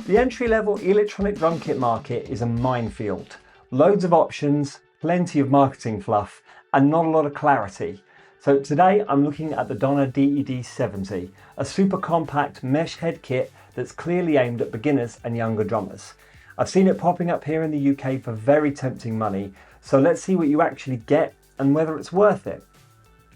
The entry-level electronic drum kit market is a minefield. Loads of options, plenty of marketing fluff, and not a lot of clarity. So today I'm looking at the Donner DED-70, a super compact mesh head kit that's clearly aimed at beginners and younger drummers. I've seen it popping up here in the UK for very tempting money, so let's see what you actually get and whether it's worth it.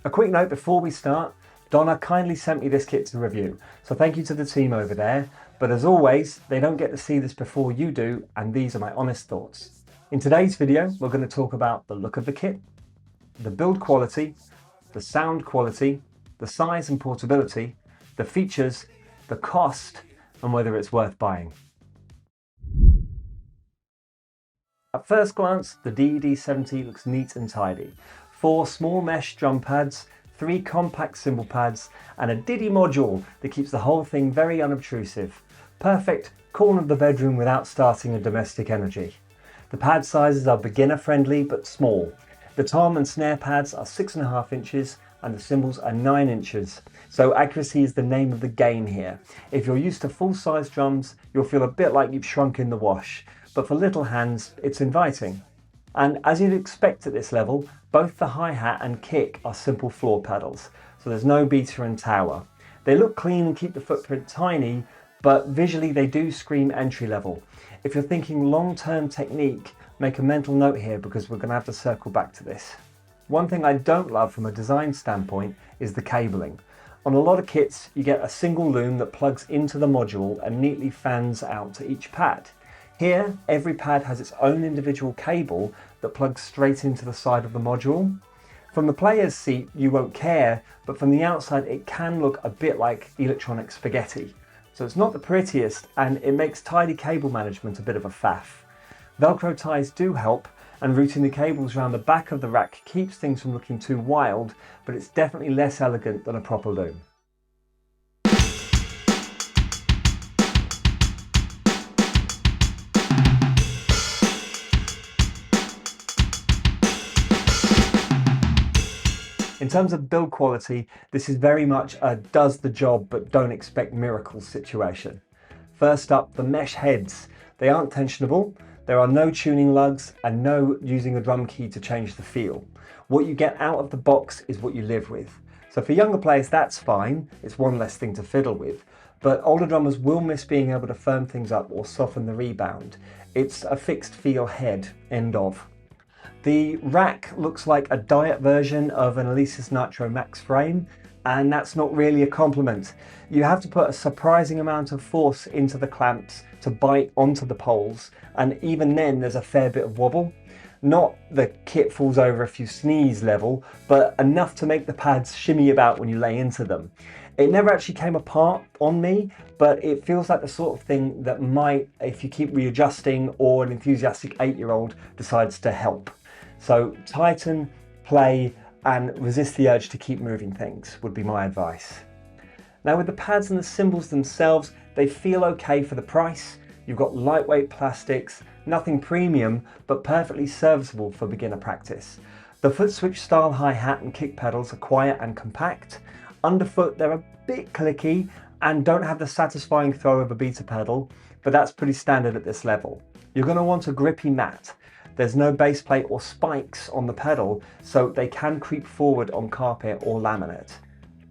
A quick note before we start, Donner kindly sent me this kit to review, so thank you to the team over there. But as always, they don't get to see this before you do, and these are my honest thoughts. In today's video, we're going to talk about the look of the kit, the build quality, the sound quality, the size and portability, the features, the cost, and whether it's worth buying. At first glance, the DED-70 looks neat and tidy. 4 small mesh drum pads, 3 compact cymbal pads, and a DIDI module that keeps the whole thing very unobtrusive. Perfect corner of the bedroom without starting a domestic energy. The pad sizes are beginner friendly but small. The tom and snare pads are 6.5 inches and the cymbals are 9 inches. So accuracy is the name of the game here. If you're used to full-size drums, you'll feel a bit like you've shrunk in the wash, but for little hands, it's inviting. And as you'd expect at this level, both the hi-hat and kick are simple floor pedals, so there's no beater and tower. They look clean and keep the footprint tiny, but visually they do scream entry level. If you're thinking long-term technique, make a mental note here because we're going to have to circle back to this. One thing I don't love from a design standpoint is the cabling. On a lot of kits, you get a single loom that plugs into the module and neatly fans out to each pad. Here, every pad has its own individual cable that plugs straight into the side of the module. From the player's seat, you won't care, but from the outside, it can look a bit like electronic spaghetti. So it's not the prettiest, and it makes tidy cable management a bit of a faff. Velcro ties do help, and routing the cables around the back of the rack keeps things from looking too wild, but it's definitely less elegant than a proper loom. In terms of build quality, this is very much a does the job but don't expect miracles situation. First up, the mesh heads. They aren't tensionable, there are no tuning lugs and no using a drum key to change the feel. What you get out of the box is what you live with. So for younger players that's fine, it's one less thing to fiddle with, but older drummers will miss being able to firm things up or soften the rebound. It's a fixed feel head, end of. The rack looks like a diet version of an Alesis Nitro Max frame, and that's not really a compliment. You have to put a surprising amount of force into the clamps to bite onto the poles, and even then there's a fair bit of wobble. Not the kit falls over if you sneeze level, but enough to make the pads shimmy about when you lay into them. It never actually came apart on me, but it feels like the sort of thing that might, if you keep readjusting or an enthusiastic 8-year-old decides to help. So tighten, play, and resist the urge to keep moving things would be my advice. Now with the pads and the cymbals themselves, they feel okay for the price. You've got lightweight plastics, nothing premium, but perfectly serviceable for beginner practice. The foot switch style hi-hat and kick pedals are quiet and compact. Underfoot, they're a bit clicky and don't have the satisfying throw of a beater pedal, but that's pretty standard at this level. You're going to want a grippy mat. There's no base plate or spikes on the pedal, so they can creep forward on carpet or laminate.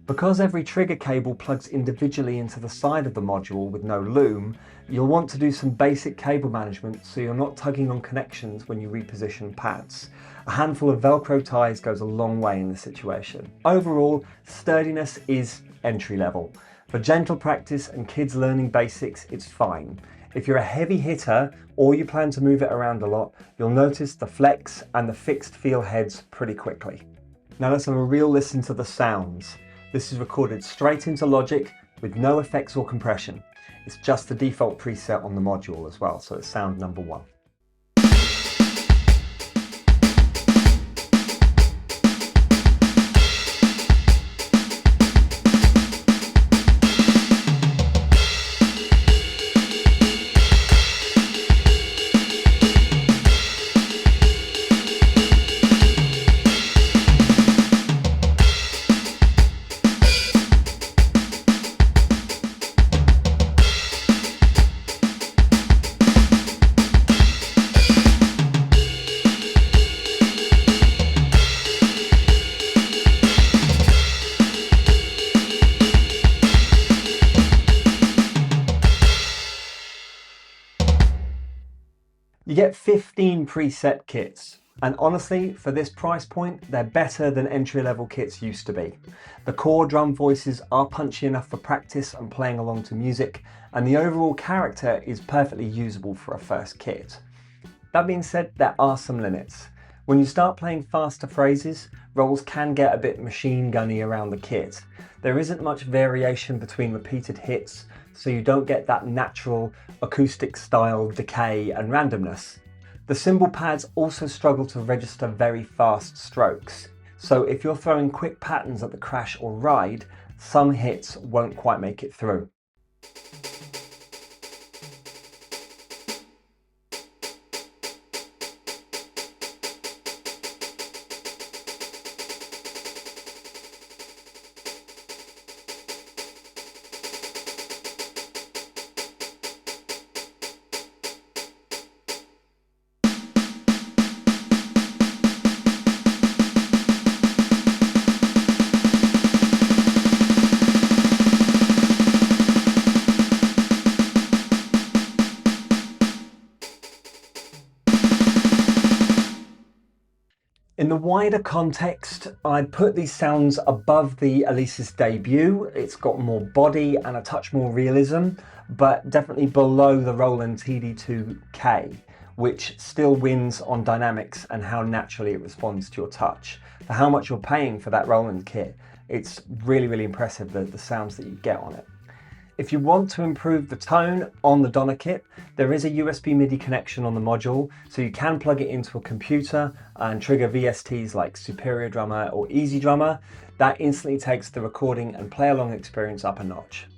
Because every trigger cable plugs individually into the side of the module with no loom, you'll want to do some basic cable management so you're not tugging on connections when you reposition pads. A handful of Velcro ties goes a long way in this situation. Overall, sturdiness is entry level. For gentle practice and kids learning basics, it's fine. If you're a heavy hitter or you plan to move it around a lot, you'll notice the flex and the fixed feel heads pretty quickly. Now let's have a real listen to the sounds. This is recorded straight into Logic with no effects or compression. It's just the default preset on the module as well, so it's sound number 1. get 15 preset kits, and honestly, for this price point, they're better than entry-level kits used to be. The core drum voices are punchy enough for practice and playing along to music, and the overall character is perfectly usable for a first kit. That being said, there are some limits. When you start playing faster phrases, rolls can get a bit machine gunny around the kit. There isn't much variation between repeated hits, so you don't get that natural acoustic style decay and randomness. The cymbal pads also struggle to register very fast strokes, so if you're throwing quick patterns at the crash or ride, some hits won't quite make it through. In the wider context, I'd put these sounds above the Elise's debut. It's got more body and a touch more realism, but definitely below the Roland TD2K, which still wins on dynamics and how naturally it responds to your touch. For how much you're paying for that Roland kit, it's really impressive, the sounds that you get on it. If you want to improve the tone on the Donner kit, there is a USB MIDI connection on the module, so you can plug it into a computer and trigger VSTs like Superior Drummer or Easy Drummer. That instantly takes the recording and play along experience up a notch.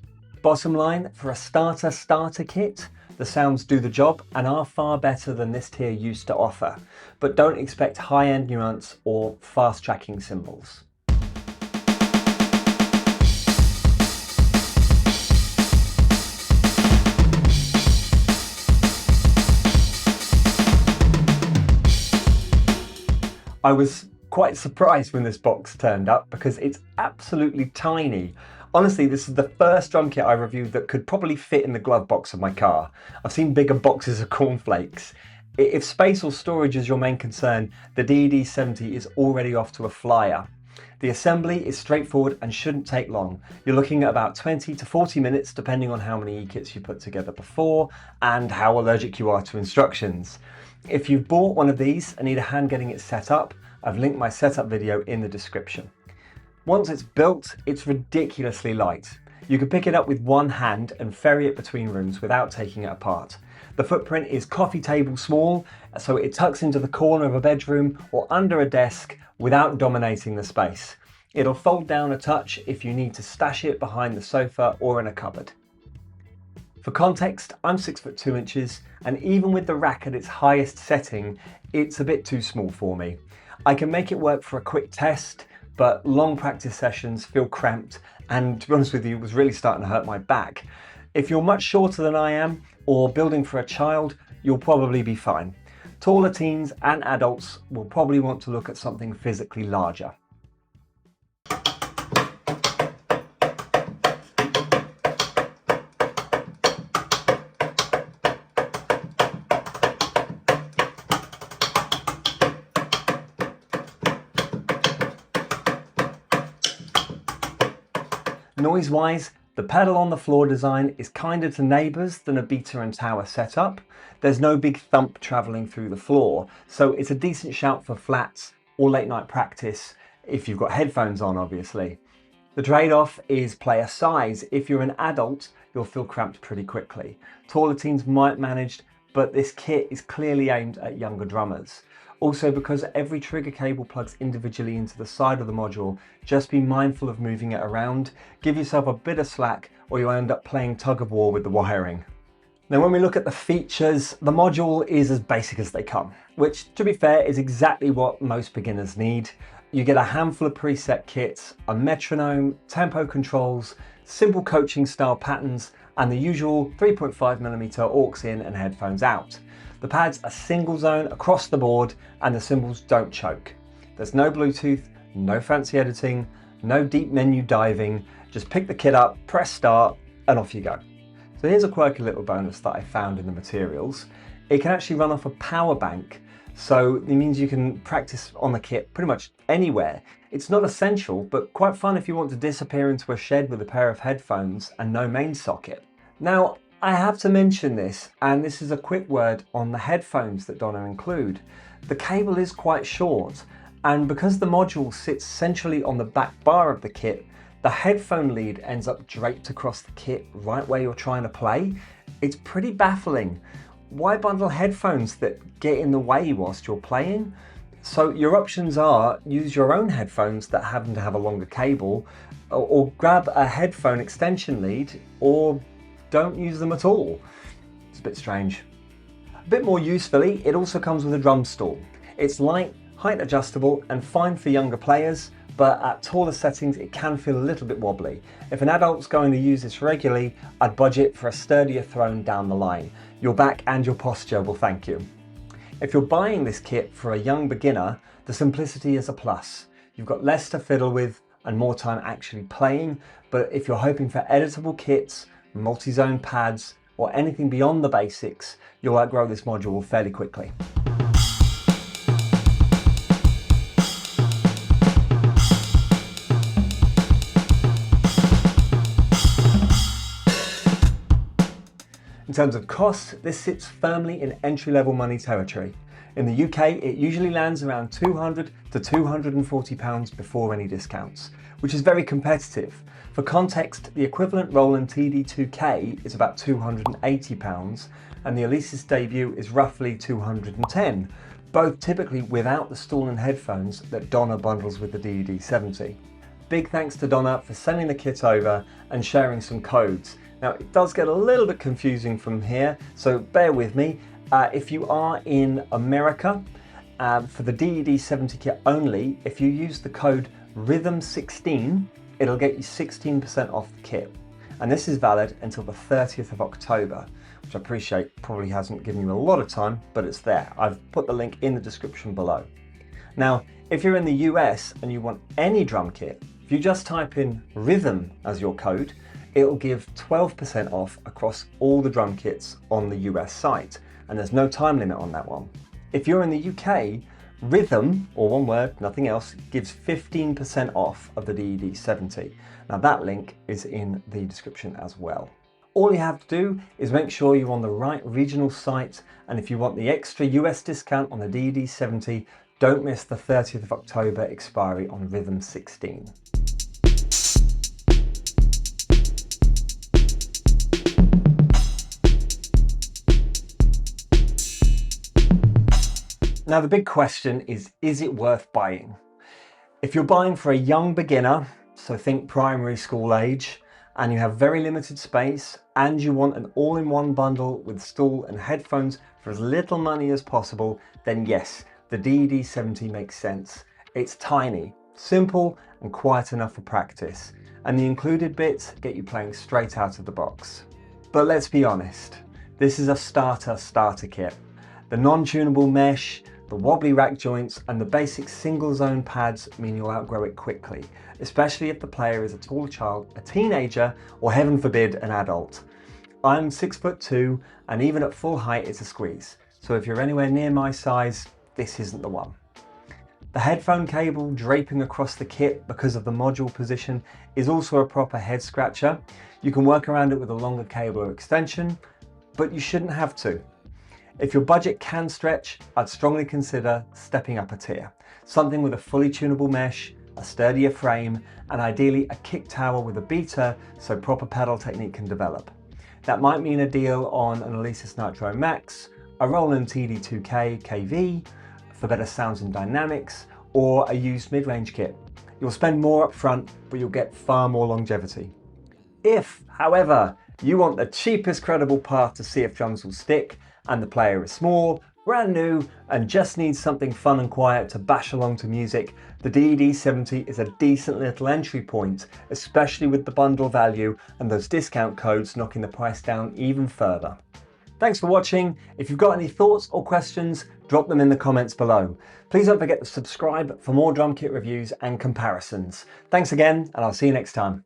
Bottom line, for a starter kit, the sounds do the job and are far better than this tier used to offer, but don't expect high-end nuance or fast tracking cymbals. I was quite surprised when this box turned up because it's absolutely tiny. Honestly, this is the first drum kit I reviewed that could probably fit in the glove box of my car. I've seen bigger boxes of cornflakes. If space or storage is your main concern, the DED-70 is already off to a flyer. The assembly is straightforward and shouldn't take long. You're looking at about 20 to 40 minutes depending on how many E-kits you put together before and how allergic you are to instructions. If you've bought one of these and need a hand getting it set up, I've linked my setup video in the description. Once it's built, it's ridiculously light. You can pick it up with one hand and ferry it between rooms without taking it apart. The footprint is coffee table small, so it tucks into the corner of a bedroom or under a desk without dominating the space. It'll fold down a touch if you need to stash it behind the sofa or in a cupboard. For context, I'm 6'2", and even with the rack at its highest setting, it's a bit too small for me. I can make it work for a quick test, but long practice sessions feel cramped, and to be honest with you, it was really starting to hurt my back. If you're much shorter than I am, or building for a child, you'll probably be fine. Taller teens and adults will probably want to look at something physically larger. Noise-wise, the pedal on the floor design is kinder to neighbours than a beater and tower setup. There's no big thump travelling through the floor, so it's a decent shout for flats or late night practice, if you've got headphones on obviously. The trade-off is player size. If you're an adult, you'll feel cramped pretty quickly. Taller teens might manage, but this kit is clearly aimed at younger drummers. Also, because every trigger cable plugs individually into the side of the module, just be mindful of moving it around. Give yourself a bit of slack or you'll end up playing tug of war with the wiring. Now when we look at the features, the module is as basic as they come, which to be fair is exactly what most beginners need. You get a handful of preset kits, a metronome, tempo controls, simple coaching style patterns, and the usual 3.5mm aux in and headphones out. The pads are single zone across the board and the cymbals don't choke. There's no Bluetooth, no fancy editing, no deep menu diving. Just pick the kit up, press start, and off you go. So here's a quirky little bonus that I found in the materials. It can actually run off a power bank, so it means you can practice on the kit pretty much anywhere. It's not essential, but quite fun if you want to disappear into a shed with a pair of headphones and no main socket. Now, I have to mention this, and this is a quick word on the headphones that Donner include. The cable is quite short, and because the module sits centrally on the back bar of the kit, the headphone lead ends up draped across the kit right where you're trying to play. It's pretty baffling. Why bundle headphones that get in the way whilst you're playing? So your options are use your own headphones that happen to have a longer cable, or grab a headphone extension lead, or don't use them at all. It's a bit strange. A bit more usefully, it also comes with a drum stool. It's light, height adjustable, and fine for younger players, but at taller settings it can feel a little bit wobbly. If an adult's going to use this regularly, I'd budget for a sturdier throne down the line. Your back and your posture will thank you. If you're buying this kit for a young beginner, the simplicity is a plus. You've got less to fiddle with and more time actually playing, but if you're hoping for editable kits, multi-zone pads, or anything beyond the basics, you'll outgrow this module fairly quickly. In terms of costs, this sits firmly in entry-level money territory. In the UK, it usually lands around £200 to £240 before any discounts, which is very competitive. For context, the equivalent Roland TD-2K is about £280, and the Alesis debut is roughly £210, both typically without the stool and headphones that Donner bundles with the DED-70. Big thanks to Donner for sending the kit over and sharing some codes. Now, it does get a little bit confusing from here, so bear with me. If you are in America, for the DED-70 kit only, if you use the code RHYTHM16, it'll get you 16% off the kit. And this is valid until the 30th of October, which I appreciate probably hasn't given you a lot of time, but it's there. I've put the link in the description below. Now, if you're in the US and you want any drum kit, if you just type in RHYTHM as your code, it'll give 12% off across all the drum kits on the US site, and there's no time limit on that one. If you're in the UK, RHYTHM, or one word, nothing else, gives 15% off of the DED-70. Now that link is in the description as well. All you have to do is make sure you're on the right regional site, and if you want the extra US discount on the DED-70, don't miss the 30th of October expiry on RHYTHM16. Now the big question is it worth buying? If you're buying for a young beginner, so think primary school age, and you have very limited space, and you want an all-in-one bundle with stool and headphones for as little money as possible, then yes, the DED-70 makes sense. It's tiny, simple, and quiet enough for practice, and the included bits get you playing straight out of the box. But let's be honest, this is a starter kit. The non-tunable mesh, the wobbly rack joints, and the basic single zone pads mean you'll outgrow it quickly, especially if the player is a tall child, a teenager, or heaven forbid, an adult. I'm 6'2", and even at full height it's a squeeze, so if you're anywhere near my size, this isn't the one. The headphone cable draping across the kit because of the module position is also a proper head scratcher. You can work around it with a longer cable or extension, but you shouldn't have to. If your budget can stretch, I'd strongly consider stepping up a tier. Something with a fully tunable mesh, a sturdier frame, and ideally a kick tower with a beater so proper pedal technique can develop. That might mean a deal on an Alesis Nitro Max, a Roland TD-2K KV for better sounds and dynamics, or a used mid-range kit. You'll spend more up front, but you'll get far more longevity. If, however, you want the cheapest credible path to see if drums will stick, and the player is small, brand new, and just needs something fun and quiet to bash along to music, the DED-70 is a decent little entry point, especially with the bundle value and those discount codes knocking the price down even further. Thanks for watching. If you've got any thoughts or questions, drop them in the comments below. Please don't forget to subscribe for more drum kit reviews and comparisons. Thanks again, and I'll see you next time.